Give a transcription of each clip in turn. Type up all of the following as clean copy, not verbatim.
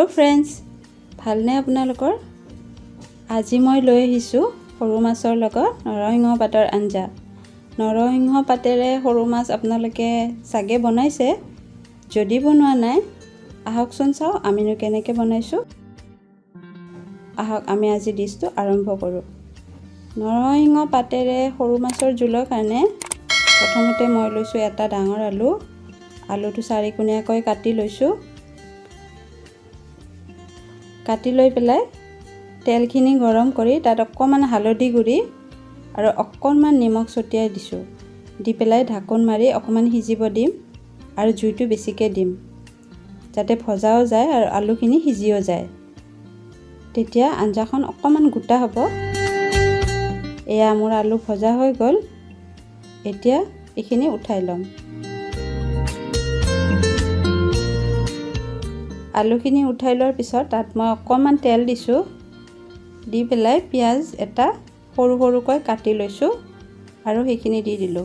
hello friends ভালনে আপোনালোকৰ আজি মই লৈ আহিছো সৰু মাছৰ লগত নৰসিংহ পাতৰ আঞ্জা নৰসিংহ পাতেৰে সৰু মাছ আপোনালোকে সাগে বনাইছে যদি বনোৱা নাই আহকচোন চাও আমিনো কেনেকৈ বনাইছো আহক আমি আজি ডিশটো আৰম্ভ কৰো নৰসিংহ পাতেৰে সৰু মাছৰ জোলৰ কাৰণে প্ৰথমতে মই লৈছো এটা ডাঙৰ আলুটো চাৰিকুণীয়াকৈ কাটি লৈছো কাটি লৈ পেলাই তেলখিনি গৰম কৰি তাত অকমান হালধি গুৰি আৰু অকমান নিমখ ছটিয়াই দিছো দি পেলাই ঢাকন মাৰি অকমান সিজিব দিম আৰু জুইটো বেছিকৈ দিম যাতে ভজাও যায় আৰু আলুখিনি সিজিও যায় তেতিয়া আঞ্জাখন অকমান গোটা হ'ব এয়া মোৰ আলু ভজা হৈ গল এতিয়া এখিনি উঠাই লম আলুখিনি উঠাই লোৱাৰ পিছত তাত মই অকমান তেল দিছো দি পেলাই পিয়াজ এটা সৰু সৰুকৈ কাটি লৈছো আৰু সেইখিনি দি দিলো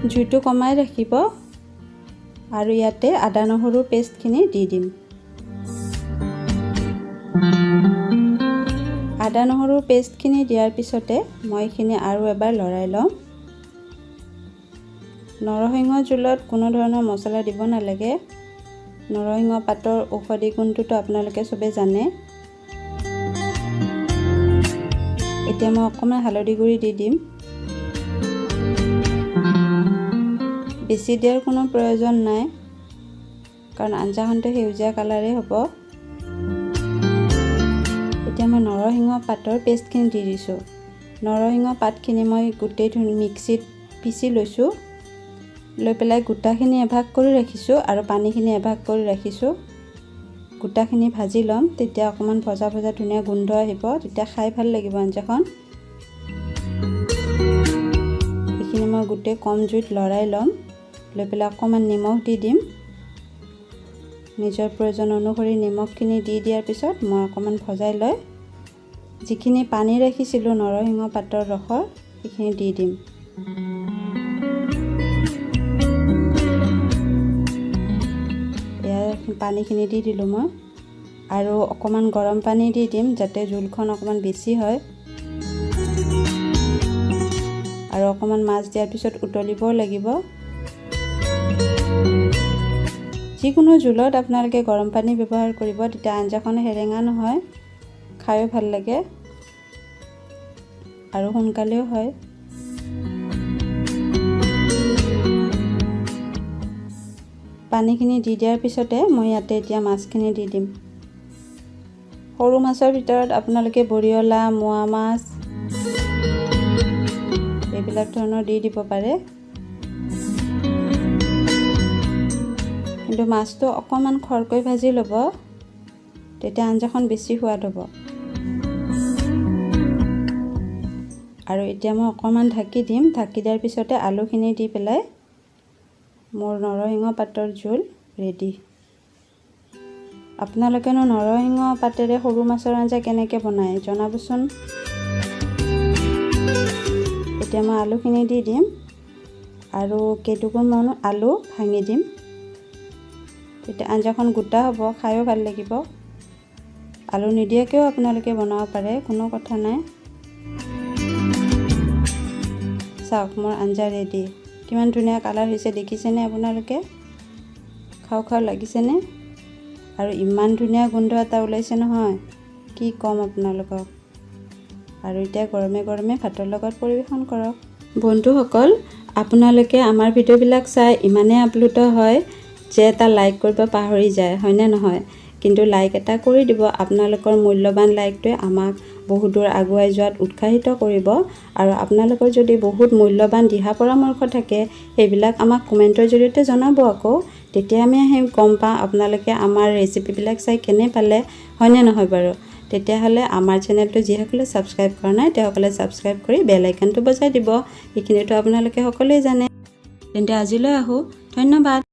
জুইটো কমাই ৰাখিব আৰু ইয়াতে আদা নহৰুৰ পেষ্টখিনি দি দিম আদা নহৰুৰ পেষ্টখিনি দিয়াৰ পিছতে মই এইখিনি আৰু এবাৰ লৰাই লম নৰসিংহ জোলত কোনো ধৰণৰ মছলা দিব নালাগে নৰসিংহ পাতৰ ঔষধি গুণটো আপোনালোকে সবে জানে এতিয়া মই অকমান হালধি গুৰি দি দিম বেছি দিয়াৰ কোনো প্ৰয়োজন নাই কাৰণ আঞ্জাখনতে সেউজীয়া কালাৰে হ'ব এতিয়া মই নৰসিংহ পাতৰ পেষ্টখিনি দি দিছো নৰসিংহ পাতখিনি মই গোটেই মিক্সিত পিচি লৈছো লৈ পেলাই গুটাখিনি এভাগ কৰি ৰাখিছো আৰু পানীখিনি এভাগ কৰি ৰাখিছো গুটাখিনি ভাজি লম তেতিয়া অকমান ভজা ভজা ধুনীয়া গোন্ধ আহিব তেতিয়া খাই ভাল লাগিব আঞ্জাখন এইখিনি মই গুটে কম জুইত লৰাই লম লৈ পেলাই অকমান নিমখ দি দিম নিজৰ প্ৰয়োজন অনুসৰি নিমখখিনি দি দিয়াৰ পিছত মই অকমান ভজাই লৈ যিখিনি পানী ৰাখিছিলো নৰসিংহ পাতৰ ৰসৰ সেইখিনি দি দিম পানীখিনি দি দিলো মই আৰু অকমান গৰম পানী দি দিম যাতে জোলখন অকমান বেছি হয় আৰু অকমান মাছ দিয়াৰ পিছত উতলিব লাগিব যিকোনো জোলত আপোনালোকে গৰম পানী ব্যৱহাৰ কৰিব তেতিয়া আঞ্জাখন হেৰেঙা নহয় খায়ো ভাল লাগে আৰু সোনকালেও হয় পানীখিনি দি দিয়াৰ পিছতে মই ইয়াতে এতিয়া মাছখিনি দি দিম সৰু মাছৰ ভিতৰত আপোনালোকে বৰিয়লা মোৱা মাছ এইবিলাক ধৰণৰ দি দিব পাৰে কিন্তু মাছটো অকমান খৰকৈ ভাজি ল'ব তেতিয়া আঞ্জাখন বেছি সোৱাদ হ'ব আৰু এতিয়া মই অকমান ঢাকি দিম ঢাকি দিয়াৰ পিছতে আলুখিনি দি পেলাই মোৰ নৰসিংহ পাতৰ জোল ৰেডি আপোনালোকেনো নৰসিংহ পাতেৰে সৰু মাছৰ আঞ্জা কেনেকৈ বনায় জনাবচোন এতিয়া মই আলুখিনি দি দিম আৰু কেইটুকুৰমান আলু ভাঙি দিম তেতিয়া আঞ্জাখন গোটা হ'ব খায়ো ভাল লাগিব আলু নিদিয়াকেও আপোনালোকে বনাব পাৰে কোনো কথা নাই চাওক মোৰ আঞ্জা ৰেডি কিমান ধুনীয়া কালাৰ হৈছে দেখিছেনে আপোনালোকে খাও খাও লাগিছেনে আৰু ইমান ধুনীয়া গোন্ধ এটা ওলাইছে নহয় কি কম আপোনালোকক আৰু এতিয়া গৰমে গৰমে ভাতৰ লগত পৰিৱেশন কৰক বন্ধুসকল আপোনালোকে আমাৰ ভিডিঅ'বিলাক চাই ইমানে আপ্লুত হয় যে এটা লাইক কৰিব পাহৰি যায় হয়নে নহয় কিন্তু লাইক এটা কৰি দিব আপোনালোকৰ মূল্যৱান লাইকটোৱে আমাক বহুত দূৰ আগুৱাই যোৱাত উৎসাহিত কৰিব আৰু আপোনালোকৰ যদি বহুত মূল্যৱান দিহা পৰামৰ্শ থাকে সেইবিলাক আমাক কমেন্টৰ জৰিয়তে জনাব আকৌ তেতিয়া আমি গম পাওঁ আপোনালোকে আমাৰ ৰেচিপিবিলাক চাই কেনে পালে হয়নে নহয় বাৰু তেতিয়া হলে আমাৰ চেনেলটো যিসকলে সাবস্ক্ৰাইব কৰা নাই তেওঁলোকে সাবস্ক্ৰাইব কৰি বেল আইকনটো বজাই দিব এইখিনিটো আপোনালোকে সকলোৱে জানে তেন্তে আজিলৈ আহো ধন্যবাদ